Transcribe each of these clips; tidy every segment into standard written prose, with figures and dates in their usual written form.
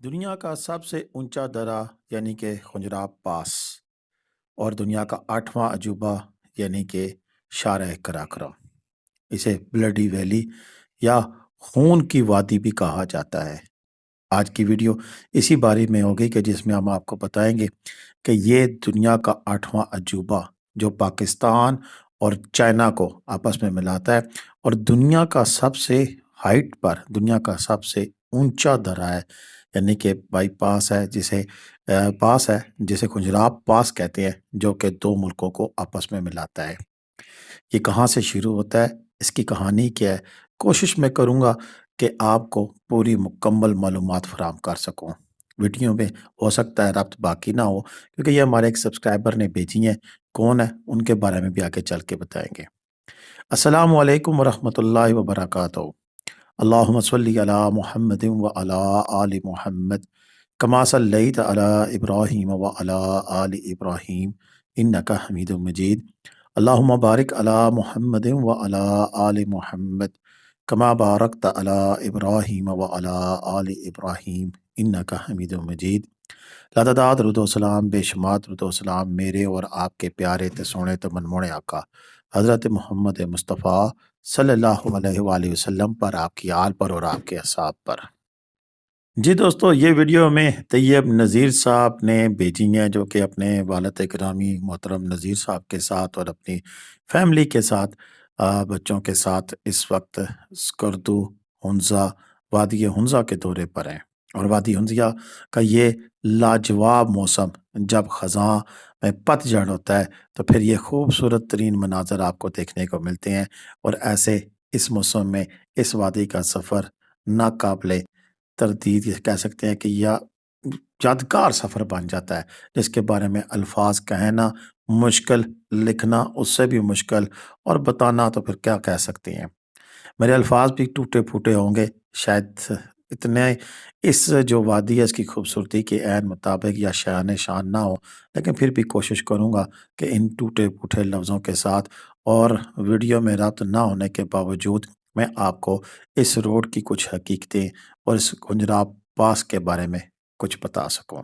دنیا کا سب سے اونچا درہ یعنی کہ خنجراب پاس اور دنیا کا 8واں عجوبہ یعنی کہ شارع قراقرم، اسے بلڈی ویلی یا خون کی وادی بھی کہا جاتا ہے۔ آج کی ویڈیو اسی بارے میں ہوگی کہ جس میں ہم آپ کو بتائیں گے کہ یہ دنیا کا 8واں عجوبہ جو پاکستان اور چائنا کو آپس میں ملاتا ہے اور دنیا کا سب سے ہائٹ پر دنیا کا سب سے اونچا درہ ہے، یعنی کہ بائی پاس ہے جسے خنجراب پاس کہتے ہیں، جو کہ دو ملکوں کو آپس میں ملاتا ہے۔ یہ کہاں سے شروع ہوتا ہے، اس کی کہانی کیا ہے، کوشش میں کروں گا کہ آپ کو پوری مکمل معلومات فراہم کر سکوں۔ ویڈیو میں ہو سکتا ہے ربط باقی نہ ہو، کیونکہ یہ ہمارے ایک سبسکرائبر نے بھیجی ہیں، کون ہے ان کے بارے میں بھی آگے چل کے بتائیں گے۔ السلام علیکم ورحمۃ اللہ وبرکاتہ۔ اللہم صلی علی محمد وعلی آل محمد کما صلیت علی ابراہیم وعلی آل ابراہیم انک حمید مجید۔ اللہم بارک علی محمد وعلی آل محمد کما بارکت علی ابراہیم وعلی آل ابراہیم انک حمید مجید۔ لاتعداد درود و سلام، بے شمار درود و سلام میرے اور آپ کے پیارے تے سونے تے منموڑے آقا حضرت محمد مصطفیٰ صلی اللہ علیہ وآلہ وسلم پر، آپ کی آل پر اور آپ کے اصحاب پر۔ جی دوستو، یہ ویڈیو میں طیب نذیر صاحب نے بھیجی ہیں، جو کہ اپنے والد گرامی محترم نذیر صاحب کے ساتھ اور اپنی فیملی کے ساتھ، بچوں کے ساتھ اس وقت اسکردو ہنزا وادی ہنزا کے دورے پر ہیں۔ اور وادی ہنزا کا یہ لاجواب موسم، جب خزاں میں پت جھڑ ہوتا ہے تو پھر یہ خوبصورت ترین مناظر آپ کو دیکھنے کو ملتے ہیں، اور ایسے اس موسم میں اس وادی کا سفر ناقابل تردید یہ کہہ سکتے ہیں کہ یا یادگار سفر بن جاتا ہے، جس کے بارے میں الفاظ کہنا مشکل، لکھنا اس سے بھی مشکل، اور بتانا تو پھر کیا کہہ سکتے ہیں۔ میرے الفاظ بھی ٹوٹے پھوٹے ہوں گے، شاید اتنے اس جو وادی ہے اس کی خوبصورتی کے عین مطابق یا شان شان نہ ہو، لیکن پھر بھی کوشش کروں گا کہ ان ٹوٹے پھوٹے لفظوں کے ساتھ اور ویڈیو میں ربط نہ ہونے کے باوجود میں آپ کو اس روڈ کی کچھ حقیقتیں اور اس خنجراب پاس کے بارے میں کچھ بتا سکوں۔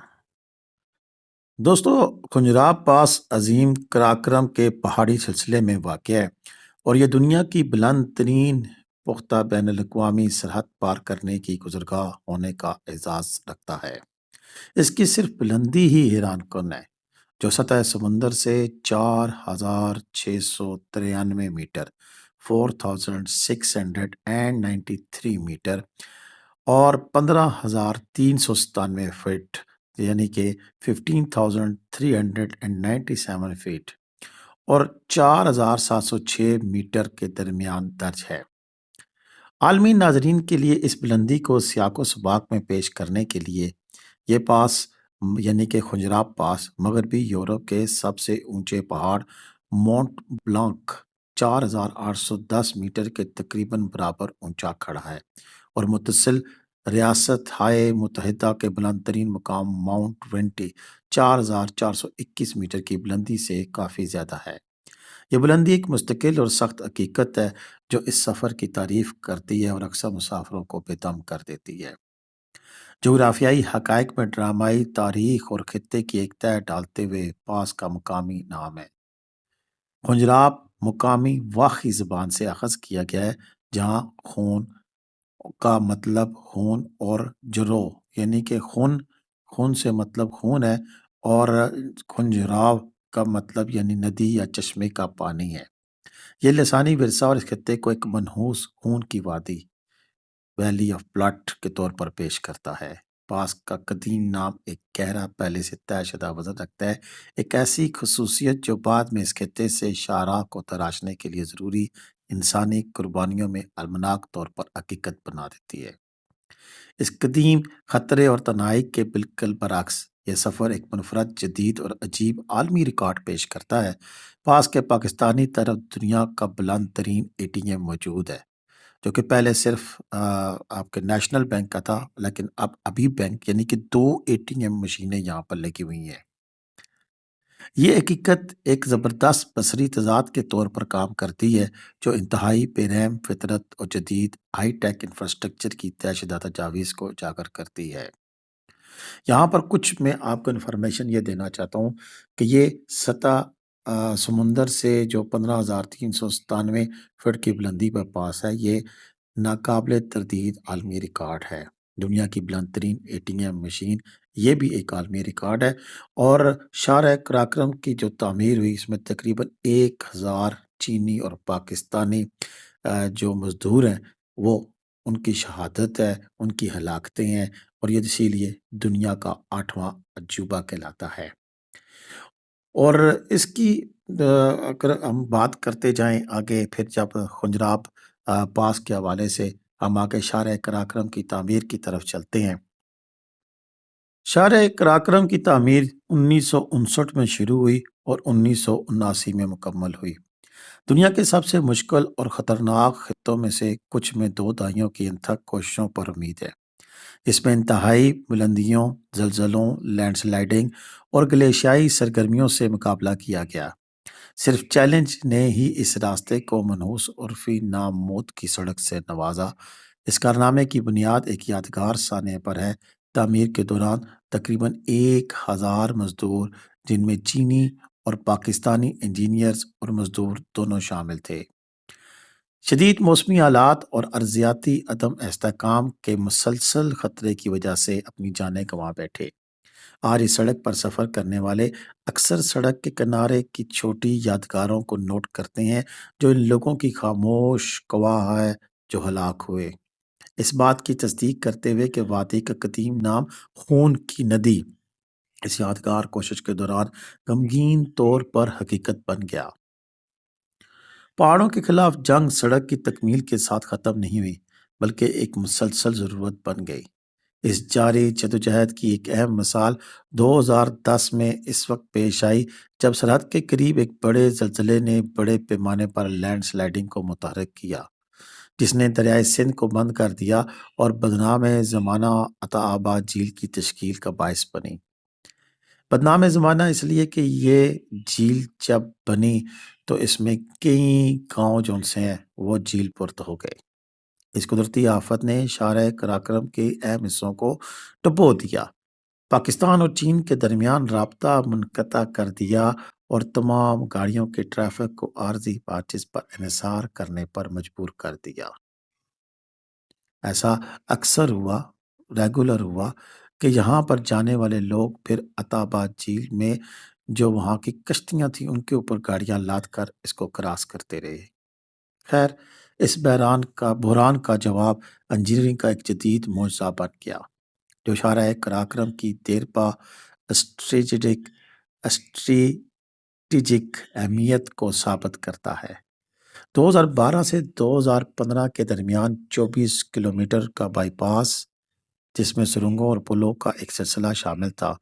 دوستو، خنجراب پاس عظیم قراقرم کے پہاڑی سلسلے میں واقع ہے، اور یہ دنیا کی بلند ترین پختہ بین الاقوامی سرحد پار کرنے کی گزرگاہ ہونے کا اعزاز رکھتا ہے۔ اس کی صرف بلندی ہی حیران کن ہے، جو سطح سمندر سے 4693 میٹر 4693 میٹر اور 15397 فٹ یعنی کہ 15397 فٹ اور 4706 میٹر کے درمیان درج ہے۔ عالمی ناظرین کے لیے اس بلندی کو سیاق و سباق میں پیش کرنے کے لیے یہ پاس یعنی کہ خنجراب پاس مغربی یورپ کے سب سے اونچے پہاڑ مونٹ بلانک 4810 میٹر کے تقریباً برابر اونچا کھڑا ہے، اور متصل ریاست ہائے متحدہ کے بلند ترین مقام ماؤنٹ وینٹی 4421 میٹر کی بلندی سے کافی زیادہ ہے۔ یہ بلندی ایک مستقل اور سخت حقیقت ہے جو اس سفر کی تعریف کرتی ہے اور اکثر مسافروں کو بے دم کر دیتی ہے۔ جغرافیائی حقائق میں ڈرامائی تاریخ اور خطے کی ایک تہہ ڈالتے ہوئے پاس کا مقامی نام ہے۔ خنجراب مقامی واخی زبان سے اخذ کیا گیا ہے، جہاں خون کا مطلب خون اور جرو یعنی کہ خون سے مطلب خون ہے، اور خنجراب کا مطلب یعنی ندی یا چشمے کا پانی ہے۔ یہ لسانی ورثہ اور اس خطے کو ایک منحوس خون کی وادی ویلی آف بلڈ کے طور پر پیش کرتا ہے۔ پاس کا قدیم نام ایک گہرا پہلے سے طے شدہ وزن رکھتا ہے، ایک ایسی خصوصیت جو بعد میں اس خطے سے شاہراہ کو تراشنے کے لیے ضروری انسانی قربانیوں میں المناک طور پر حقیقت بنا دیتی ہے۔ اس قدیم خطرے اور تنہائی کے بالکل برعکس یہ سفر ایک منفرد، جدید اور عجیب عالمی ریکارڈ پیش کرتا ہے۔ پاس کے پاکستانی طرف دنیا کا بلند ترین ATM موجود ہے، جو کہ پہلے صرف آپ کے نیشنل بینک کا تھا، لیکن اب ابھی بینک یعنی کہ 2 ATM مشینیں یہاں پر لگی ہوئی ہیں۔ یہ حقیقت ایک زبردست بصری تضاد کے طور پر کام کرتی ہے، جو انتہائی بے رحم فطرت اور جدید ہائی ٹیک انفراسٹرکچر کی طے شدہ تجاویز کو اجاگر کرتی ہے۔ یہاں پر کچھ میں آپ کو انفارمیشن یہ دینا چاہتا ہوں کہ یہ سطح سمندر سے جو 15,397 فٹ کی بلندی پر پاس ہے، یہ ناقابل تردید عالمی ریکارڈ ہے۔ دنیا کی بلند ترین ATM مشین یہ بھی ایک عالمی ریکارڈ ہے، اور شاہراہ قراقرم کی جو تعمیر ہوئی اس میں تقریباً 1,000 چینی اور پاکستانی جو مزدور ہیں وہ ان کی شہادت ہے، ان کی ہلاکتیں ہیں، اور یہ اسی لیے دنیا کا 8واں عجوبہ کہلاتا ہے۔ اور اس کی اگر ہم بات کرتے جائیں آگے، پھر جب خنجراب پاس کے حوالے سے ہم آگے شاہراہ قراقرم کی تعمیر کی طرف چلتے ہیں۔ شاہراہ قراقرم کی تعمیر 1959 میں شروع ہوئی اور 1979 میں مکمل ہوئی۔ دنیا کے سب سے مشکل اور خطرناک خطوں میں سے کچھ میں 2 دہائیوں کی انتھک کوششوں پر امید ہے۔ اس میں انتہائی بلندیوں، زلزلوں، لینڈ سلائڈنگ اور گلیشیائی سرگرمیوں سے مقابلہ کیا گیا۔ صرف چیلنج نے ہی اس راستے کو منحوس عرفی نام موت کی سڑک سے نوازا۔ اس کارنامے کی بنیاد ایک یادگار سانحے پر ہے۔ تعمیر کے دوران تقریباً 1,000 مزدور، جن میں چینی اور پاکستانی انجینئرز اور مزدور دونوں شامل تھے، شدید موسمی حالات اور ارضیاتی عدم استحکام کے مسلسل خطرے کی وجہ سے اپنی جانیں گنوا بیٹھے۔ آج اس سڑک پر سفر کرنے والے اکثر سڑک کے کنارے کی چھوٹی یادگاروں کو نوٹ کرتے ہیں، جو ان لوگوں کی خاموش گواہ ہے جو ہلاک ہوئے، اس بات کی تصدیق کرتے ہوئے کہ وادی کا قدیم نام خون کی ندی اس یادگار کوشش کے دوران غمگین طور پر حقیقت بن گیا۔ پہاڑوں کے خلاف جنگ سڑک کی تکمیل کے ساتھ ختم نہیں ہوئی، بلکہ ایک مسلسل ضرورت بن گئی۔ اس جاری جدوجہد کی ایک اہم مثال 2010 میں اس وقت پیش آئی جب سرحد کے قریب ایک بڑے زلزلے نے بڑے پیمانے پر لینڈ سلائڈنگ کو متحرک کیا، جس نے دریائے سندھ کو بند کر دیا اور بدنام زمانہ عطا آباد جھیل کی تشکیل کا باعث بنی۔ بدنام زمانہ اس لیے کہ یہ جھیل جب بنی تو اس میں کئی گاؤں جو سے ہیں وہ جھیل پرت ہو گئے۔ اس قدرتی آفت نے شاہراہ قراقرم کے اہم حصوں کو ڈبو دیا، پاکستان اور چین کے درمیان رابطہ منقطع کر دیا اور تمام گاڑیوں کے ٹریفک کو عارضی بارچز پر انحصار کرنے پر مجبور کر دیا۔ ایسا اکثر ہوا، ریگولر ہوا کہ یہاں پر جانے والے لوگ پھر عطا آباد جھیل میں جو وہاں کی کشتیاں تھیں ان کے اوپر گاڑیاں لاد کر اس کو کراس کرتے رہے۔ خیر، اس بحران کا جواب انجینئرنگ کا ایک جدید معجزہ بن گیا، جو شاہراہ قراقرم کی دیرپا اسٹریٹجک اہمیت کو ثابت کرتا ہے۔ 2012 سے 2015 کے درمیان 24 کلومیٹر کا بائی پاس، جس میں سرنگوں اور پلوں کا ایک سلسلہ شامل تھا،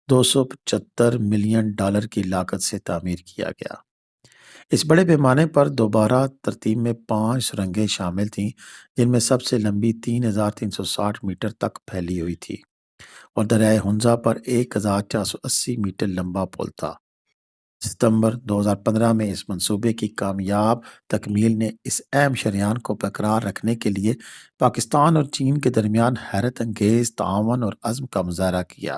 $275 ملین کی لاگت سے تعمیر کیا گیا۔ اس بڑے پیمانے پر دوبارہ ترتیب میں 5 سرنگیں شامل تھیں، جن میں سب سے لمبی 3,360 میٹر تک پھیلی ہوئی تھی، اور دریائے ہنزا پر 1,480 میٹر لمبا پل تھا۔ ستمبر 2015 میں اس منصوبے کی کامیاب تکمیل نے اس اہم شریان کو برقرار رکھنے کے لیے پاکستان اور چین کے درمیان حیرت انگیز تعاون اور عزم کا مظاہرہ کیا،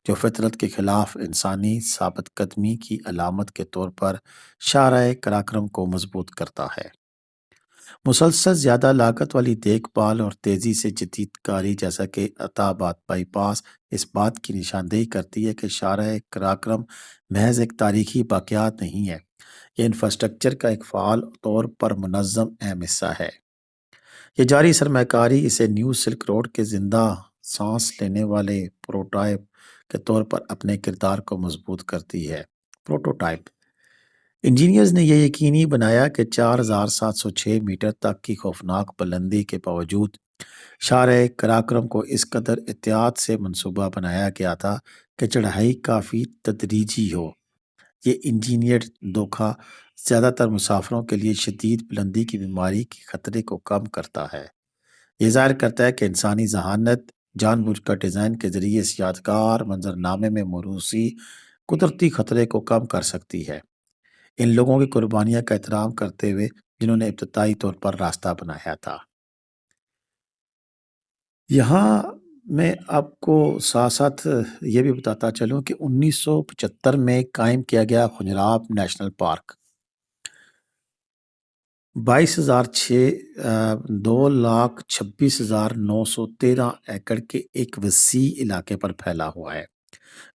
جو فطرت کے خلاف انسانی ثابت قدمی کی علامت کے طور پر شاہراہ قراقرم کو مضبوط کرتا ہے۔ مسلسل زیادہ لاگت والی دیکھ بھال اور تیزی سے جدید کاری جیسا کہ عطا آباد بائی پاس اس بات کی نشاندہی کرتی ہے کہ شاہراہ قراقرم محض ایک تاریخی واقعات نہیں ہے، یہ انفراسٹرکچر کا ایک فعال طور پر منظم اہم حصہ ہے۔ یہ جاری سرمایہ کاری اسے نیو سلک روڈ کے زندہ سانس لینے والے پروٹوٹائپ کے طور پر اپنے کردار کو مضبوط کرتی ہے۔ پروٹوٹائپ انجینئرز نے یہ یقینی بنایا کہ 4,706 میٹر تک کی خوفناک بلندی کے باوجود شاہراہ قراقرم کو اس قدر احتیاط سے منصوبہ بنایا گیا تھا کہ چڑھائی کافی تدریجی ہو۔ یہ انجینئرڈ دھوکہ زیادہ تر مسافروں کے لیے شدید بلندی کی بیماری کے خطرے کو کم کرتا ہے۔ یہ ظاہر کرتا ہے کہ انسانی ذہانت جان بوجھ کر ڈیزائن کے ذریعے اس یادگار منظرنامے میں موروثی قدرتی خطرے کو کم کر سکتی ہے، ان لوگوں کی قربانیاں کا احترام کرتے ہوئے جنہوں نے ابتدائی طور پر راستہ بنایا تھا۔ یہاں میں آپ کو ساتھ ساتھ یہ بھی بتاتا چلوں کہ 1975 میں قائم کیا گیا خنجراب نیشنل پارک 2,26,913 ایکڑ کے ایک وسیع علاقے پر پھیلا ہوا ہے،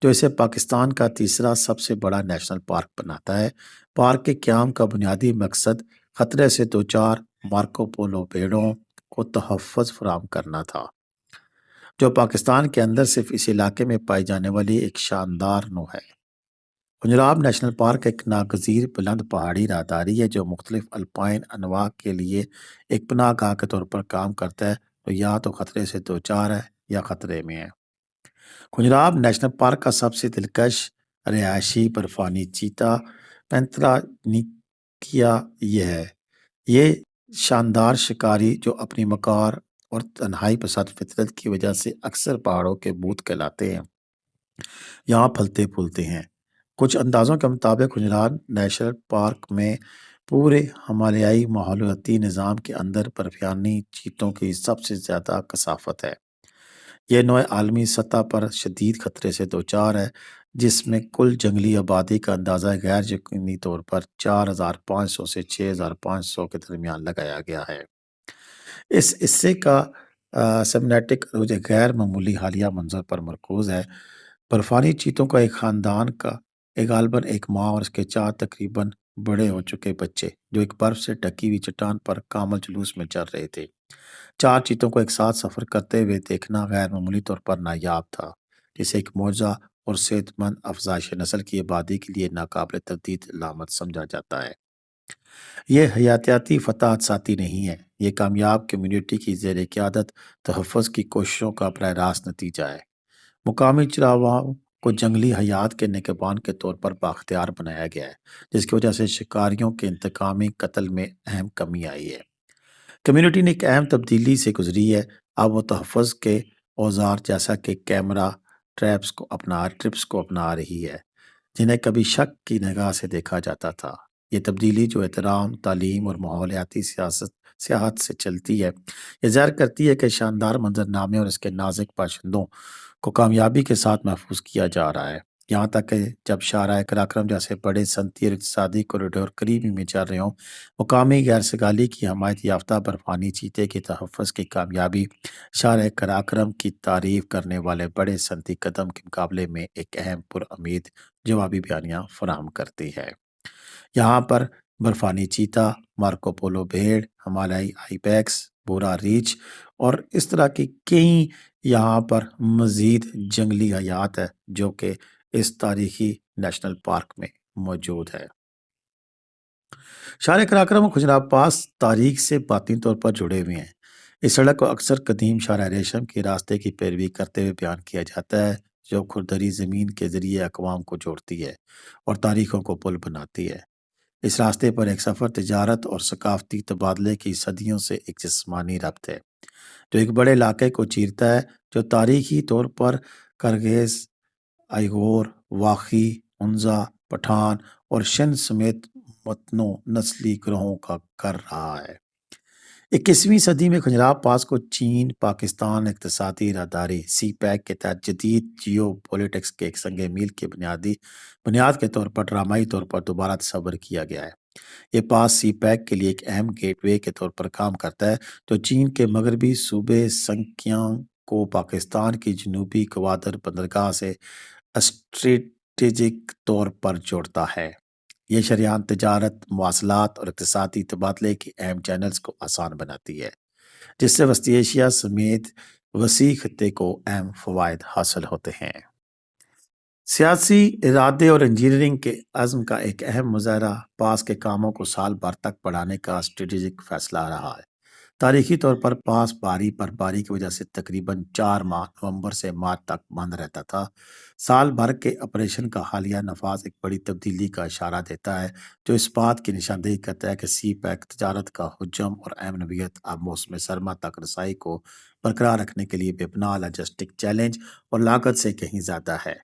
جو اسے پاکستان کا تیسرا سب سے بڑا نیشنل پارک بناتا ہے۔ پارک کے قیام کا بنیادی مقصد خطرے سے دوچار مارکو پولو بھیڑوں کو تحفظ فراہم کرنا تھا، جو پاکستان کے اندر صرف اس علاقے میں پائی جانے والی ایک شاندار نوع ہے۔ خنجراب نیشنل پارک ایک ناگزیر بلند پہاڑی راہداری ہے جو مختلف الپائن انواع کے لیے ایک پناہ گاہ کے طور پر کام کرتا ہے، تو یا تو خطرے سے دوچار ہے یا خطرے میں ہے۔ خنجراب نیشنل پارک کا سب سے دلکش رہائشی برفانی چیتا پینترا نیکیا یہ ہے۔ یہ شاندار شکاری جو اپنی مکار اور تنہائی پسند فطرت کی وجہ سے اکثر پہاڑوں کے بھوت کہلاتے ہیں، یہاں پھلتے پھولتے ہیں۔ کچھ اندازوں کے مطابق خنجراب نیشنل پارک میں پورے ہمالیائی ماحولیاتی نظام کے اندر برفانی چیتوں کی سب سے زیادہ کثافت ہے۔ یہ نوع عالمی سطح پر شدید خطرے سے دوچار ہے، جس میں کل جنگلی آبادی کا اندازہ غیر یقینی طور پر 4,500 سے 6,500 کے درمیان لگایا گیا ہے۔ اس حصے کا سیمنیٹک عروج ایک غیر معمولی حالیہ منظر پر مرکوز ہے۔ برفانی چیتوں کا ایک خاندان کا غالباً ایک ماں اور اس کے 4 تقریباً بڑے ہو چکے بچے، جو ایک برف سے ڈھکی ہوئی چٹان پر کامل جلوس میں چل رہے تھے۔ 4 چیتوں کو ایک ساتھ سفر کرتے ہوئے دیکھنا غیر معمولی طور پر نایاب تھا، جسے ایک معجزہ اور صحت مند افزائش نسل کی آبادی کے لیے ناقابل تردید علامت سمجھا جاتا ہے۔ یہ حیاتیاتی فتح حادثاتی نہیں ہے، یہ کامیاب کمیونٹی کی زیر قیادت تحفظ کی کوششوں کا براہ راست نتیجہ ہے۔ مقامی چراواہوں کو جنگلی حیات کے نگہبان کے طور پر بااختیار بنایا گیا ہے، جس کی وجہ سے شکاریوں کے انتقامی قتل میں اہم کمی آئی ہے۔ کمیونٹی نے ایک اہم تبدیلی سے گزری ہے، اب وہ تحفظ کے اوزار جیسا کہ کیمرہ ٹریپس کو اپنا رہی ہے، جنہیں کبھی شک کی نگاہ سے دیکھا جاتا تھا۔ یہ تبدیلی جو احترام، تعلیم اور ماحولیاتی سیاحت سے چلتی ہے، یہ ظاہر کرتی ہے کہ شاندار منظرنامے اور اس کے نازک باشندوں کو کامیابی کے ساتھ محفوظ کیا جا رہا ہے، یہاں تک کہ جب شاہراہ قراقرم جیسے بڑے صنعتی اور اقتصادی کوریڈور قریبی میں چل رہے ہوں۔ مقامی غیر سگالی کی حمایت یافتہ برفانی چیتے کے تحفظ کی کامیابی شاہراہ قراقرم کی تعریف کرنے والے بڑے صنعتی قدم کے مقابلے میں ایک اہم پر امید جوابی بیانیہ فراہم کرتی ہے۔ یہاں پر برفانی چیتا، مارکو پولو بھیڑ، ہمالیائی آئی بیکس، بورا ریچھ اور اس طرح کی کئی یہاں پر مزید جنگلی حیات ہے جو کہ اس تاریخی نیشنل پارک میں موجود ہے۔ شاہراہ قراقرم اور خنجراب پاس تاریخ سے باطنی طور پر جڑے ہوئے ہیں۔ اس سڑک کو اکثر قدیم شاہراہ ریشم کے راستے کی پیروی کرتے ہوئے بیان کیا جاتا ہے، جو کھردری زمین کے ذریعے اقوام کو جوڑتی ہے اور تاریخوں کو پل بناتی ہے۔ اس راستے پر ایک سفر تجارت اور ثقافتی تبادلے کی صدیوں سے ایک جسمانی ربط ہے، جو ایک بڑے علاقے کو چیرتا ہے جو تاریخی طور پر کرغیز، آئیغور، واخی، ہنزا، پٹھان اور شن سمیت متنوع نسلی گروہوں کا گھر رہا ہے۔ 21ویں صدی میں خنجراب پاس کو چین پاکستان اقتصادی راہداری سی پیک کے تحت جدید جیو پولیٹکس کے ایک سنگ میل کی بنیاد کے طور پر ڈرامائی طور پر دوبارہ تصور کیا گیا ہے۔ یہ پاس سی پیک کے لیے ایک اہم گیٹ وے کے طور پر کام کرتا ہے، جو چین کے مغربی صوبے سنکیانگ کو پاکستان کی جنوبی گوادر بندرگاہ سے اسٹریٹجک طور پر جوڑتا ہے۔ یہ شریان تجارت، مواصلات اور اقتصادی تبادلے کے اہم چینلز کو آسان بناتی ہے، جس سے وسطی ایشیا سمیت وسیع خطے کو اہم فوائد حاصل ہوتے ہیں۔ سیاسی ارادے اور انجینئرنگ کے عزم کا ایک اہم مظاہرہ پاس کے کاموں کو سال بھر تک بڑھانے کا اسٹریٹجک فیصلہ رہا ہے۔ تاریخی طور پر پاس برفباری کی وجہ سے تقریباً 4 ماہ نومبر سے مارچ تک بند رہتا تھا۔ سال بھر کے آپریشن کا حالیہ نفاذ ایک بڑی تبدیلی کا اشارہ دیتا ہے، جو اس بات کی نشاندہی کرتا ہے کہ سی پیک تجارت کا حجم اور اہم نوعیت اب موسم سرما تک رسائی کو برقرار رکھنے کے لیے بے پناہ لاجسٹک چیلنج اور لاگت سے کہیں زیادہ ہے۔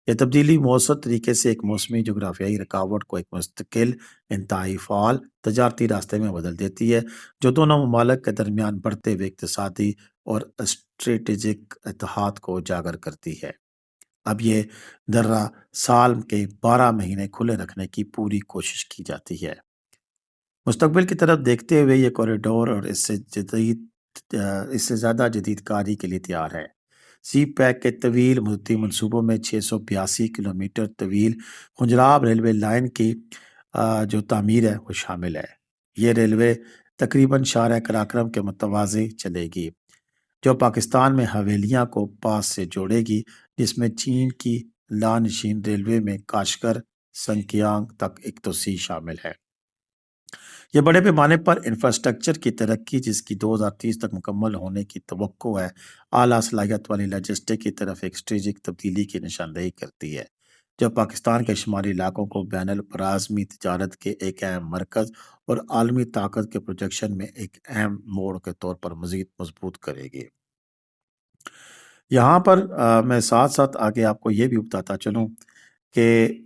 یہ تبدیلی مؤثر طریقے سے ایک موسمی جغرافیائی رکاوٹ کو ایک مستقل، انتہائی فعال تجارتی راستے میں بدل دیتی ہے، جو دونوں ممالک کے درمیان بڑھتے ہوئے اقتصادی اور اسٹریٹجک اتحاد کو اجاگر کرتی ہے۔ اب یہ درہ سال کے 12 مہینے کھلے رکھنے کی پوری کوشش کی جاتی ہے۔ مستقبل کی طرف دیکھتے ہوئے یہ کوریڈور اور اس سے زیادہ جدید کاری کے لیے تیار ہے۔ سی پیک کے طویل مدتی منصوبوں میں 682 کلومیٹر طویل خنجراب ریلوے لائن کی جو تعمیر ہے وہ شامل ہے۔ یہ ریلوے تقریباً شارع قراقرم کے متوازی چلے گی، جو پاکستان میں حویلیاں کو پاس سے جوڑے گی، جس میں چین کی لانشین ریلوے میں کاشغر سنکیانگ تک ایک توسیع شامل ہے۔ یہ بڑے پیمانے پر انفراسٹرکچر کی ترقی، جس کی 2030 تک مکمل ہونے کی توقع ہے، اعلیٰ صلاحیت والی لاجسٹک کی طرف ایک اسٹریٹجک تبدیلی کی نشاندہی کرتی ہے، جو پاکستان کے شمالی علاقوں کو بین البراعظمی تجارت کے ایک اہم مرکز اور عالمی طاقت کے پروجیکشن میں ایک اہم موڑ کے طور پر مزید مضبوط کرے گی۔ یہاں پر میں ساتھ ساتھ آگے آپ کو یہ بھی بتاتا چلوں کہ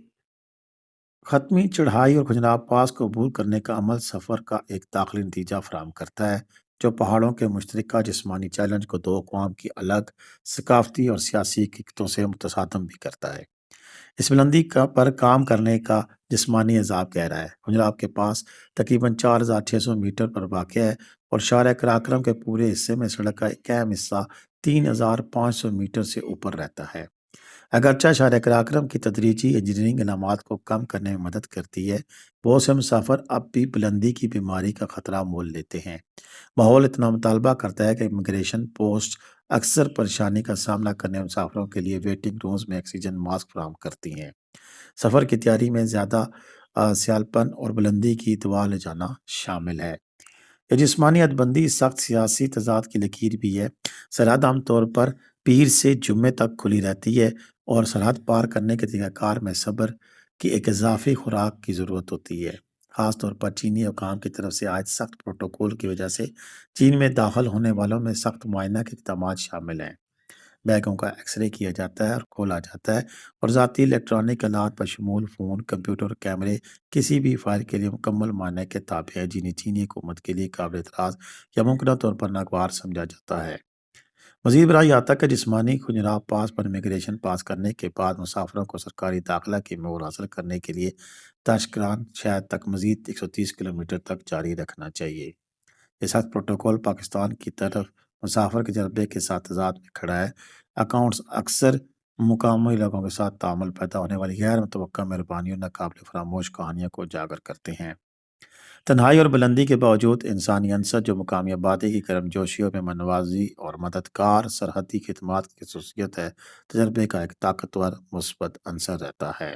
حتمی چڑھائی اور خنجراب پاس کو عبور کرنے کا عمل سفر کا ایک داخلی نتیجہ فراہم کرتا ہے، جو پہاڑوں کے مشترکہ جسمانی چیلنج کو دو اقوام کی الگ ثقافتی اور سیاسی حقیقتوں سے متصادم بھی کرتا ہے۔ اس بلندی پر کام کرنے کا جسمانی عذاب گہرا ہے۔ خنجراب کے پاس تقریباً 4600 میٹر پر واقع ہے اور شارع قراقرم کے پورے حصے میں سڑک کا ایک اہم حصہ 3500 میٹر سے اوپر رہتا ہے۔ اگرچہ شارع قراقرم کی تدریجی انجینئرنگ علامات کو کم کرنے میں مدد کرتی ہے، بہت سے مسافر اب بھی بلندی کی بیماری کا خطرہ مول لیتے ہیں۔ ماحول اتنا مطالبہ کرتا ہے کہ امیگریشن پوسٹ اکثر پریشانی کا سامنا کرنے والے مسافروں کے لیے ویٹنگ رومز میں آکسیجن ماسک فراہم کرتی ہیں۔ سفر کی تیاری میں زیادہ سیالپن اور بلندی کی دوا لے جانا شامل ہے۔ یہ جسمانی حدبندی سخت سیاسی تضاد کی لکیر بھی ہے۔ سرحد عام طور پر پیر سے جمعے تک کھلی رہتی ہے اور سرحد پار کرنے کے طریقہ کار میں صبر کی ایک اضافی خوراک کی ضرورت ہوتی ہے۔ خاص طور پر چینی حکام کی طرف سے عائد سخت پروٹوکول کی وجہ سے چین میں داخل ہونے والوں میں سخت معائنہ کے اقدامات شامل ہیں۔ بیگوں کا ایکس رے کیا جاتا ہے اور کھولا جاتا ہے اور ذاتی الیکٹرانک آلات بشمول فون، کمپیوٹر اور کیمرے کسی بھی فائل کے لیے مکمل معائنے کے تابع ہے، جنہیں چینی حکومت کے لیے قابل اعتراض یا ممکنہ طور پر ناگوار سمجھا جاتا ہے۔ مزید برآں یہ آتا ہے کہ جسمانی خنجراب پاس پر امیگریشن پاس کرنے کے بعد مسافروں کو سرکاری داخلہ کی مہر حاصل کرنے کے لیے تاشقران شہر تک مزید 130 کلومیٹر تک جاری رکھنا چاہیے۔ یہ سخت پروٹوکول پاکستان کی طرف مسافر کے جذبے کے ساتھ تضاد میں کھڑا ہے۔ اکاؤنٹس اکثر مقامی لوگوں کے ساتھ تعامل پیدا ہونے والی غیر متوقع مہربانیوں ناقابل فراموش کہانیوں کو اجاگر کرتے ہیں۔ تنہائی اور بلندی کے باوجود انسانی عنصر جو مقامی آبادی کی گرمجوشیوں میں منوازی اور مددگار سرحدی خدمات کی خصوصیت ہے، تجربے کا ایک طاقتور مثبت عنصر رہتا ہے۔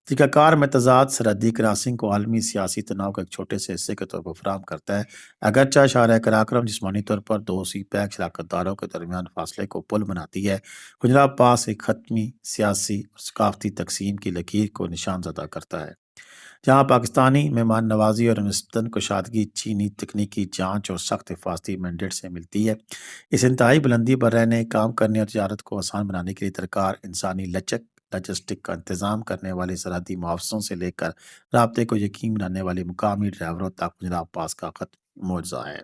طریقہ کار میں تضاد سرحدی کراسنگ کو عالمی سیاسی تناؤ کے ایک چھوٹے سے حصے کے طور پر فراہم کرتا ہے۔ اگرچہ شارع قراقرم جسمانی طور پر دو سی پیک شراکت داروں کے درمیان فاصلے کو پل بناتی ہے، خنجراب پاس ایک حتمی سیاسی اور ثقافتی تقسیم کی لکیر کو نشان زدہ کرتا ہے، جہاں پاکستانی مہمان نوازی اور نسبتاً کشادگی چینی تکنیکی جانچ اور سخت حفاظتی مینڈیٹ سے ملتی ہے۔ اس انتہائی بلندی پر رہنے، کام کرنے اور تجارت کو آسان بنانے کے لیے درکار انسانی لچک، لاجسٹک کا انتظام کرنے والے سرحدی محافظوں سے لے کر رابطے کو یقین بنانے والے مقامی ڈرائیوروں تک خنجراب پاس کا خط معجزہ ہے۔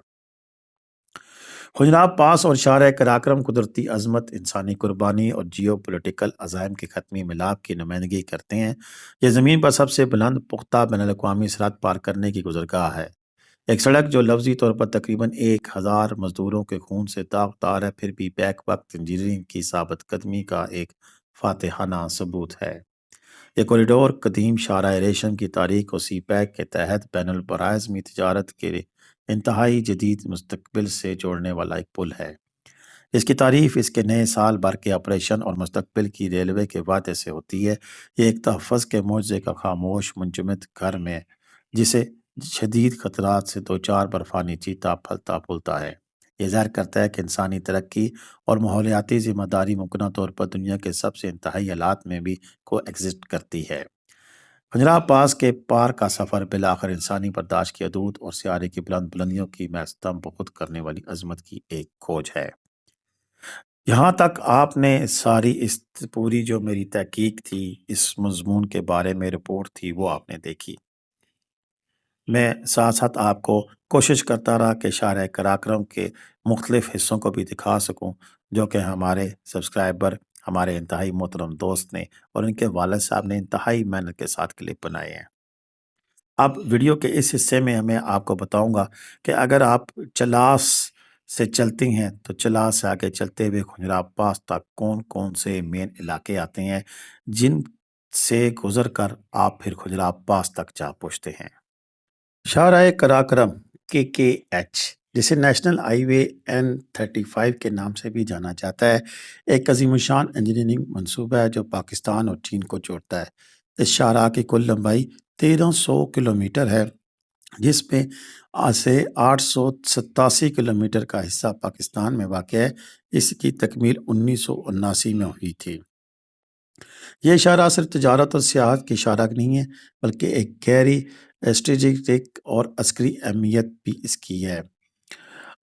خنجراب پاس اور شارع قراقرم قدرتی عظمت، انسانی قربانی اور جیو پولیٹیکل عزائم کے حتمی ملاپ کی نمائندگی کرتے ہیں۔ یہ زمین پر سب سے بلند پختہ بین الاقوامی سرحد پار کرنے کی گزرگاہ ہے، ایک سڑک جو لفظی طور پر تقریباً 1000 مزدوروں کے خون سے داغدار ہے، پھر بھی بیک وقت انجینئرنگ کی ثابت قدمی کا ایک فاتحانہ ثبوت ہے۔ یہ کوریڈور قدیم شارع ریشم کی تاریخ کو سی پیک کے تحت بین البراعظمی تجارت کے انتہائی جدید مستقبل سے جوڑنے والا ایک پل ہے۔ اس کی تعریف اس کے نئے سال بھر کے آپریشن اور مستقبل کی ریلوے کے وعدے سے ہوتی ہے۔ یہ ایک تحفظ کے معجزے کا خاموش منجمد گھر میں جسے شدید خطرات سے دوچار برفانی چیتا پھلتا پھولتا ہے۔ یہ ظاہر کرتا ہے کہ انسانی ترقی اور ماحولیاتی ذمہ داری ممکنہ طور پر دنیا کے سب سے انتہائی حالات میں بھی کو ایگزسٹ کرتی ہے۔ خنجراب پاس کے پار کا سفر بالآخر انسانی برداشت کی حدود اور سیارے کی بلندیوں کی محض بخود کرنے والی عظمت کی ایک کھوج ہے۔ یہاں تک آپ نے ساری اس پوری جو میری تحقیق تھی، اس مضمون کے بارے میں رپورٹ تھی، وہ آپ نے دیکھی۔ میں ساتھ ساتھ آپ کو کوشش کرتا رہا کہ شارع قراقرم کے مختلف حصوں کو بھی دکھا سکوں، جو کہ ہمارے سبسکرائبر، ہمارے انتہائی محترم دوست نے اور ان کے والد صاحب نے انتہائی محنت کے ساتھ کلپ بنائے ہیں۔ اب ویڈیو کے اس حصے میں میں آپ کو بتاؤں گا کہ اگر آپ چلاس سے چلتی ہیں تو چلاس سے آگے چلتے ہوئے کھنجراب پاس تک کون کون سے مین علاقے آتے ہیں جن سے گزر کر آپ پھر کھنجراب پاس تک جا پہنچتے ہیں۔ شاہراہ قراقرم KKH، جسے نیشنل ہائی وے N35 کے نام سے بھی جانا جاتا ہے، ایک عظیم الشان انجینئرنگ منصوبہ ہے جو پاکستان اور چین کو جوڑتا ہے۔ اس شاہراہ کی کل لمبائی 1300 کلومیٹر ہے، جس میں سے 887 کلومیٹر کا حصہ پاکستان میں واقع ہے۔ اس کی تکمیل 1979 میں ہوئی تھی۔ یہ شاہراہ صرف تجارت اور سیاحت کی شاہراہ نہیں ہے، بلکہ ایک گہری اسٹریٹجک اور عسکری اہمیت بھی اس کی ہے۔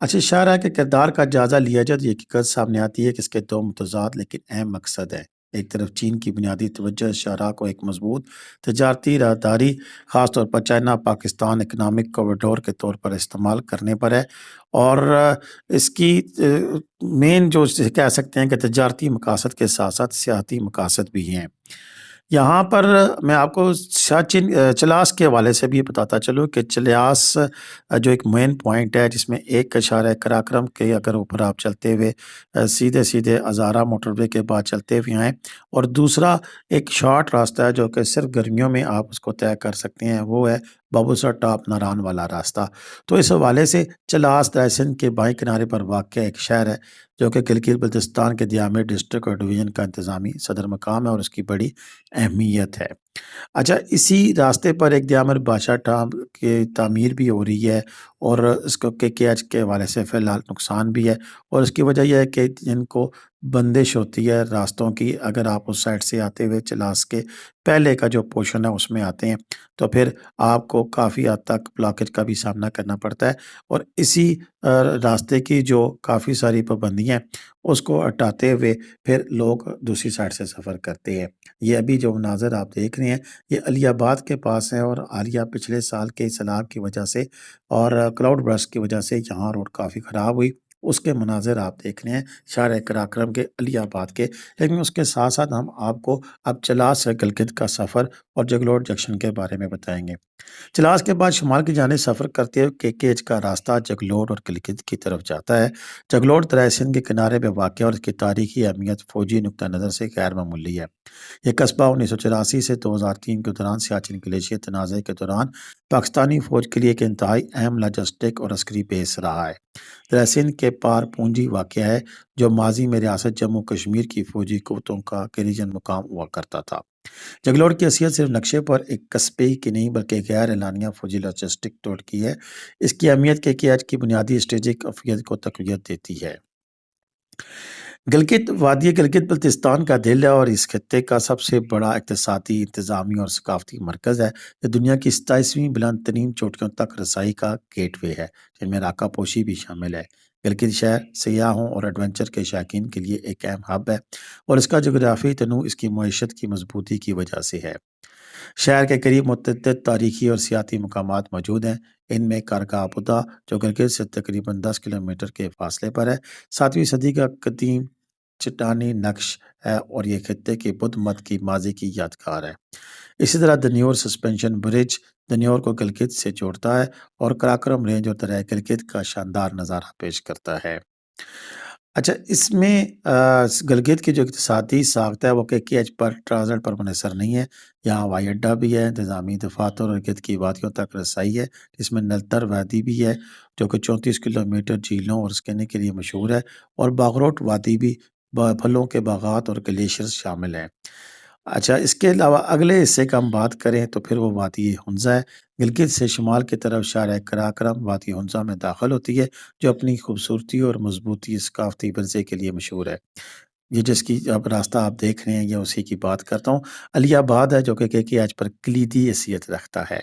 اچھا، شاہراہ کے کردار کا جائزہ لیا جائے تو یہ حقیقت سامنے آتی ہے کہ اس کے دو متضاد لیکن اہم مقصد ہیں۔ ایک طرف چین کی بنیادی توجہ اس شاہراہ کو ایک مضبوط تجارتی راہداری، خاص طور پر چائنا پاکستان اکنامک کوریڈور کے طور پر استعمال کرنے پر ہے، اور اس کی مین جو کہہ سکتے ہیں کہ تجارتی مقاصد کے ساتھ ساتھ سیاحتی مقاصد بھی ہیں۔ یہاں پر میں آپ کو چلاس کے حوالے سے بھی بتاتا چلوں کہ چلاس جو ایک مین پوائنٹ ہے، جس میں ایک شاہراہ قراقرم کے اگر اوپر آپ چلتے ہوئے سیدھے سیدھے ہزارہ موٹر وے کے بعد چلتے ہوئے آئیں، اور دوسرا ایک شارٹ راستہ ہے جو کہ صرف گرمیوں میں آپ اس کو طے کر سکتے ہیں، وہ ہے بابو سر ٹاپ ناران والا راستہ۔ تو اس حوالے سے چلاس دریا سندھ کے بائیں کنارے پر واقع ایک شہر ہے جو کہ گلگت بلتستان کے دیامر ڈسٹرکٹ اور ڈویژن کا انتظامی صدر مقام ہے، اور اس کی بڑی اہمیت ہے۔ اچھا، اسی راستے پر ایک دیامر بادشاہ ٹاپ کی تعمیر بھی ہو رہی ہے، اور اس کو KKH کے حوالے سے فی الحال نقصان بھی ہے، اور اس کی وجہ یہ ہے کہ جن کو بندش ہوتی ہے راستوں کی، اگر آپ اس سائڈ سے آتے ہوئے چلاس کے پہلے کا جو پورشن ہے اس میں آتے ہیں تو پھر آپ کو کافی حد تک بلاکج کا بھی سامنا کرنا پڑتا ہے، اور اسی راستے کی جو کافی ساری پابندیاں ہیں اس کو ہٹاتے ہوئے پھر لوگ دوسری سائڈ سے سفر کرتے ہیں۔ یہ ابھی جو مناظر آپ دیکھ رہے ہیں یہ علی آباد کے پاس ہے، اور حالیہ پچھلے سال کے سیلاب کی وجہ سے اور کلاؤڈ برسٹ کی وجہ سے یہاں روڈ کافی خراب ہوئی، اس کے مناظر آپ دیکھ رہے ہیں شاہراہ قراقرم کے علی آباد کے۔ لیکن اس کے ساتھ ساتھ ہم آپ کو اب چلاس سے گلگت کا سفر اور جگلوٹ جنکشن کے بارے میں بتائیں گے۔ چلاس کے بعد شمال کی جانب سفر کرتے ہوئے KKH کا راستہ جگلوٹ اور گلگت کی طرف جاتا ہے۔ جگلوٹ دریا سندھ کے کنارے پہ واقع اور اس کی تاریخی اہمیت فوجی نقطہ نظر سے غیر معمولی ہے۔ یہ قصبہ 1984 سے 2003 کے دوران سیاچن گلیشیئر تنازع کے دوران پاکستانی فوج کے لیے ایک انتہائی اہم لاجسٹک اور عسکری بیس رہا ہے۔ دریا سندھ کے پار پونجی واقع ہے جو ماضی میں ریاست جموں کشمیر کی فوجی قوتوں کا ریجن مقام ہوا کرتا تھا۔ جگلوٹ کی حیثیت صرف نقشے پر ایک قصبے کی نہیں بلکہ غیر اعلانیہ فوجی لاجسٹک ٹول کی ہے۔ اس کی اہمیت KKH کی بنیادی اسٹریٹجک افیت کو تقویت دیتی ہے۔ گلگت وادی گلگت بلتستان کا دل ہے اور اس خطے کا سب سے بڑا اقتصادی، انتظامی اور ثقافتی مرکز ہے۔ یہ دنیا کی 27ویں بلند ترین چوٹیوں تک رسائی کا گیٹ وے ہے، جن میں راکا پوشی بھی شامل ہے۔ گلگت شہر سیاحوں اور ایڈونچر کے شائقین کے لیے ایک اہم ہب ہے، اور اس کا جغرافیائی تنوع اس کی معیشت کی مضبوطی کی وجہ سے ہے۔ شہر کے قریب متعدد تاریخی اور سیاحتی مقامات موجود ہیں۔ ان میں کارگاہ بدھا جو گلگت سے تقریباً 10 کلومیٹر کے فاصلے پر ہے، 7ویں صدی کا قدیم چٹانی نقش ہے، اور یہ خطے کے بدھ مت کی ماضی کی یادگار ہے۔ اسی طرح دنیور سسپینشن برج دنیور کو گلگت سے جوڑتا ہے اور قراقرم رینج اور دریائے گلگت کا شاندار نظارہ پیش کرتا ہے۔ اچھا، اس میں گلگت کی جو اقتصادی ساخت ہے وہ KKH پر ٹرانزٹ پر منحصر نہیں ہے۔ یہاں ہوائی اڈہ بھی ہے، انتظامی دفاتر اور گلگت کی وادیوں تک رسائی ہے، جس میں نلتر وادی بھی ہے جو کہ 34 کلومیٹر جھیلوں اور اسکینے کے لیے مشہور ہے، اور باغروٹ وادی بھی پھلوں کے باغات اور گلیشیئرز شامل ہیں۔ اچھا، اس کے علاوہ اگلے حصے کا ہم بات کریں تو پھر وہ وادی ہنزہ ہے۔ گلگت سے شمال کی طرف شاہراہ قراقرم وادی ہنزہ میں داخل ہوتی ہے، جو اپنی خوبصورتی اور مضبوطی ثقافتی ورثے کے لیے مشہور ہے۔ یہ جس کی اب راستہ آپ دیکھ رہے ہیں یہ اسی کی بات کرتا ہوں۔ علی آباد ہے جو کہ KKH پر کلیدی حیثیت رکھتا ہے۔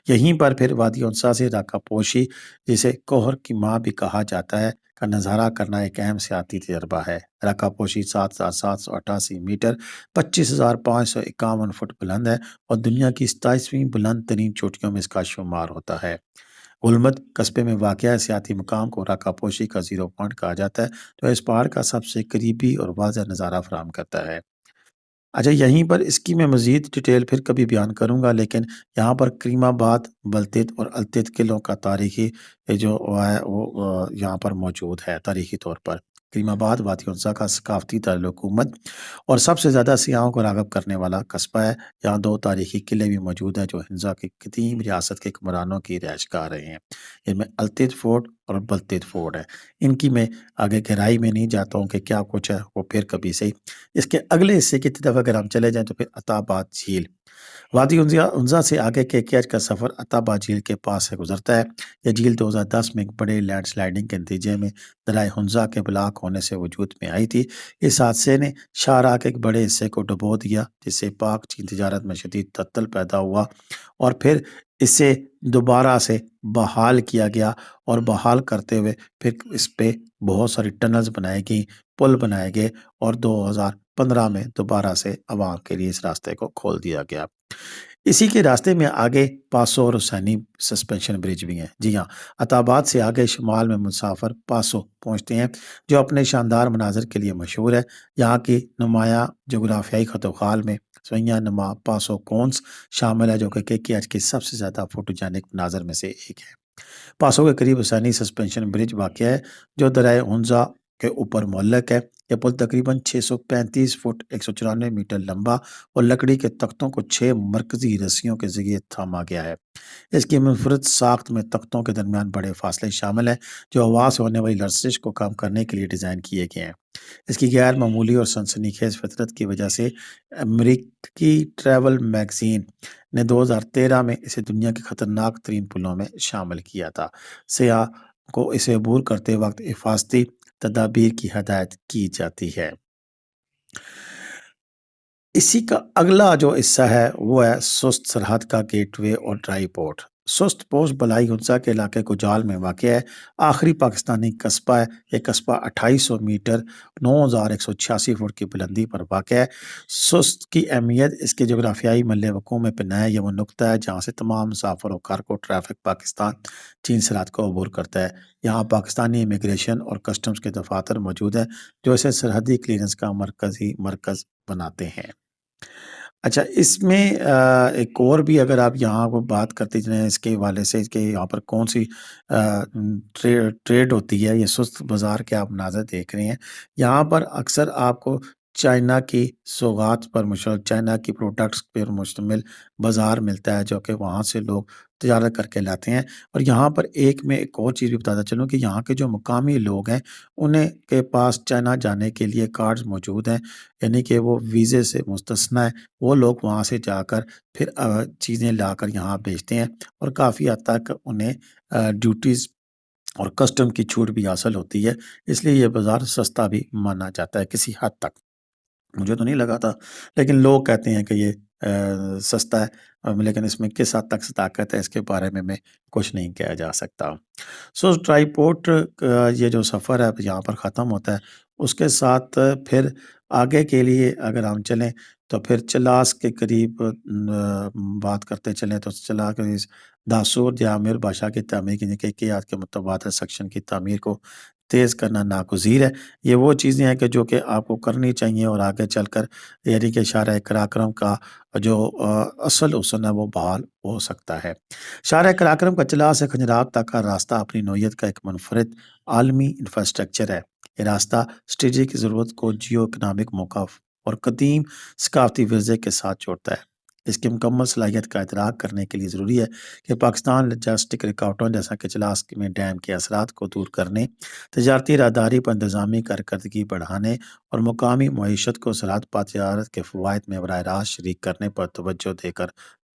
یہیں پر پھر وادی ہنسا سے راکا پوشی، جسے کوہر کی ماں بھی کہا جاتا ہے، کا نظارہ کرنا ایک اہم سیاحتی تجربہ ہے۔ راکا پوشی 7788 میٹر 25,551 فٹ بلند ہے، اور دنیا کی 27ویں بلند ترین چوٹیوں میں اس کا شمار ہوتا ہے۔ گلمرگ قصبے میں واقع سیاحتی مقام کو راکا پوشی کا زیرو پوائنٹ کہا جاتا ہے، جو اس پہاڑ کا سب سے قریبی اور واضح نظارہ فراہم کرتا ہے۔ اچھا، یہیں پر اس کی میں مزید ڈیٹیل پھر کبھی بیان کروں گا، لیکن یہاں پر کریم آباد، بلتیت اور التیت قلعوں کا تاریخی جو ہے وہ یہاں پر موجود ہے تاریخی طور پر۔ کریم آباد وادی انزا کا ثقافتی دارالحکومت اور سب سے زیادہ سیاحوں کو راغب کرنے والا قصبہ ہے۔ یہاں دو تاریخی قلعے بھی موجود ہیں جو ہنزا کی قدیم ریاست کے حکمرانوں کی رہائش گاہ رہے ہیں۔ ان میں التیت فورٹ اور بلتیت فورٹ ہے۔ ان کی میں آگے گہرائی میں نہیں جاتا ہوں کہ کیا کچھ ہے، وہ پھر کبھی سے اس کے اگلے حصے کی طرف اگر ہم چلے جائیں تو پھر عطا آباد جھیل، وادی انزا سے آگے کے کا سفر عطا آباد جھیل کے پاس سے گزرتا ہے۔ یہ جھیل 2010 میں ایک بڑے لینڈ سلائیڈنگ کے نتیجے میں دریا ہنزا کے بلاک ہونے سے وجود میں آئی تھی۔ اس حادثے نے شاہراہ کے ایک بڑے حصے کو ڈبو دیا، جس سے پاک چین تجارت میں شدید تعطل پیدا ہوا، اور پھر اسے دوبارہ سے بحال کیا گیا، اور بحال کرتے ہوئے پھر اس پہ بہت ساری ٹنلز بنائی گئی، پل بنائے گئے، اور 2015 میں دوبارہ سے عوام کے لیے اس راستے کو کھول دیا گیا۔ اسی کے راستے میں آگے پاسو اور حسینی سسپینشن برج بھی ہیں۔ جی ہاں، عطا آباد سے آگے شمال میں مسافر پاسو پہنچتے ہیں، جو اپنے شاندار مناظر کے لیے مشہور ہے۔ یہاں کی نمایاں جغرافیائی خط و خال میں سویاں نما پاسو کونس شامل ہے، جو کہ KKH کے سب سے زیادہ فوٹوجینک مناظر میں سے ایک ہے۔ پاسوں کے قریب حسینی سسپینشن برج واقع ہے، جو دریائے ہنزا کے اوپر معلق ہے۔ یہ پل تقریباً 635 فٹ 194 میٹر لمبا اور لکڑی کے تختوں کو 6 مرکزی رسیوں کے ذریعے تھاما گیا ہے۔ اس کی منفرد ساخت میں تختوں کے درمیان بڑے فاصلے شامل ہیں، جو ہوا سے ہونے والی لرزش کو کم کرنے کے لیے ڈیزائن کیے گئے ہیں۔ اس کی غیر معمولی اور سنسنی خیز فطرت کی وجہ سے امریکی ٹریول میگزین نے 2013 میں اسے دنیا کے خطرناک ترین پلوں میں شامل کیا تھا۔ سیاح کو اسے عبور کرتے وقت حفاظتی تدابیر کی ہدایت کی جاتی ہے۔ اسی کا اگلا جو حصہ ہے وہ ہے سست سرحد کا گیٹ وے اور ڈرائی پورٹ۔ سست پوسٹ بلائی ہنسا کے علاقے کو جال میں واقع ہے، آخری پاکستانی قصبہ ہے۔ یہ قصبہ 2800 میٹر 9186 فٹ کی بلندی پر واقع ہے۔ سست کی اہمیت اس کے جغرافیائی مل وقوع میں پناہ ہے۔ یہ وہ نقطہ ہے جہاں سے تمام مسافر اور کارگو ٹریفک پاکستان چین سرحد کو عبور کرتا ہے۔ یہاں پاکستانی امیگریشن اور کسٹمز کے دفاتر موجود ہیں، جو اسے سرحدی کلیئرنس کا مرکزی مرکز بناتے ہیں۔ اچھا، اس میں ایک اور بھی اگر آپ یہاں کو بات کرتے چلیں اس کے حوالے سے کہ یہاں پر کون سی ٹریڈ ہوتی ہے، یہ سست بازار کے آپ مناظر دیکھ رہے ہیں۔ یہاں پر اکثر آپ کو چائنا کی سوغات پر مشتمل، چائنا کی پروڈکٹس پر مشتمل بازار ملتا ہے، جو کہ وہاں سے لوگ تجارت کر کے لاتے ہیں۔ اور یہاں پر میں ایک اور چیز بھی بتاتا چلوں کہ یہاں کے جو مقامی لوگ ہیں انہیں کے پاس چائنا جانے کے لیے کارڈز موجود ہیں، یعنی کہ وہ ویزے سے مستثنی ہے۔ وہ لوگ وہاں سے جا کر پھر چیزیں لا کر یہاں بیچتے ہیں، اور کافی حد تک انہیں ڈیوٹیز اور کسٹم کی چھوٹ بھی حاصل ہوتی ہے۔ اس لیے یہ بازار سستا بھی مانا جاتا ہے کسی حد تک۔ مجھے تو نہیں لگا تھا، لیکن لوگ کہتے ہیں کہ یہ سستا ہے، لیکن اس میں کس حد تک صداقت ہے اس کے بارے میں کچھ نہیں کہا جا سکتا۔ سو ٹرائی پورٹ یہ جو سفر ہے یہاں پر ختم ہوتا ہے، اس کے ساتھ پھر آگے کے لیے اگر ہم چلیں تو پھر چلاس کے قریب بات کرتے چلیں تو چلا کے داسور جامر بادشاہ کی تعمیر کے آج کے متبادل سیکشن کی تعمیر کو تیز کرنا ناگزیر ہے۔ یہ وہ چیزیں ہیں کہ جو کہ آپ کو کرنی چاہیے، اور آگے چل کر یعنی کہ شاہراہ قراقرم کا جو اصل حسن ہے وہ بحال ہو سکتا ہے۔ شاہراہ قراقرم کا چلا سے کھنجراب تک کا راستہ اپنی نوعیت کا ایک منفرد عالمی انفراسٹرکچر ہے۔ یہ راستہ اسٹریٹجک ضرورت کو جیو اکنامک موقع اور قدیم ثقافتی ورثے کے ساتھ جوڑتا ہے۔ اس کی مکمل صلاحیت کا ادراک کرنے کے لیے ضروری ہے کہ پاکستان لاجسٹک رکاوٹوں جیسا کہ چلاس میں ڈیم کے اثرات کو دور کرنے، تجارتی راہداری پر انتظامی کارکردگی بڑھانے اور مقامی معیشت کو سرحد پار تجارت کے فوائد میں براہ راست شریک کرنے پر توجہ دے کر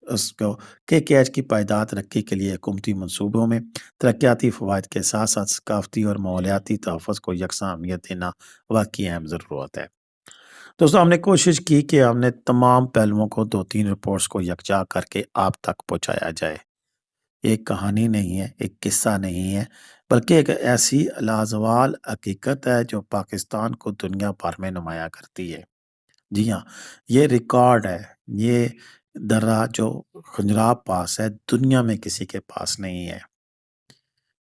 اس کو KKH کی پائیدار ترقی کے لیے حکومتی منصوبوں میں ترقیاتی فوائد کے ساتھ ساتھ ثقافتی اور ماحولیاتی تحفظ کو یکساں اہمیت دینا واقعی اہم ضرورت ہے۔ دوستوں، ہم نے کوشش کی کہ ہم نے تمام پہلوؤں کو 2-3 رپورٹس کو یکجا کر کے آپ تک پہنچایا جائے۔ ایک کہانی نہیں ہے، ایک قصہ نہیں ہے، بلکہ ایک ایسی لازوال حقیقت ہے جو پاکستان کو دنیا بھر میں نمایاں کرتی ہے۔ جی ہاں، یہ ریکارڈ ہے، یہ درہ جو کھنجراب پاس ہے دنیا میں کسی کے پاس نہیں ہے۔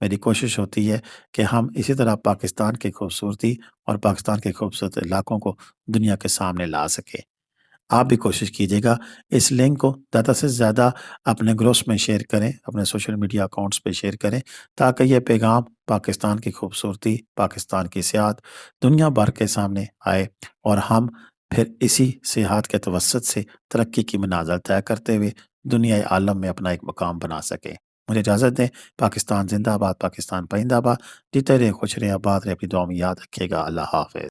میری کوشش ہوتی ہے کہ ہم اسی طرح پاکستان کی خوبصورتی اور پاکستان کے خوبصورت علاقوں کو دنیا کے سامنے لا سکیں۔ آپ بھی کوشش کیجیے گا اس لنک کو زیادہ سے زیادہ اپنے گروپس میں شیئر کریں، اپنے سوشل میڈیا اکاؤنٹس پہ شیئر کریں، تاکہ یہ پیغام پاکستان کی خوبصورتی، پاکستان کی سیاحت دنیا بھر کے سامنے آئے اور ہم پھر اسی سیاحت کے توسط سے ترقی کی منازل طے کرتے ہوئے دنیا عالم میں اپنا ایک مقام بنا سکیں۔ مجھے اجازت دیں۔ پاکستان زندہ باد، پاکستان پائندہ باد، جیتے رہے، خوش رہے، آباد رہے، اپنی دعا میں یاد رکھیے گا۔ اللہ حافظ۔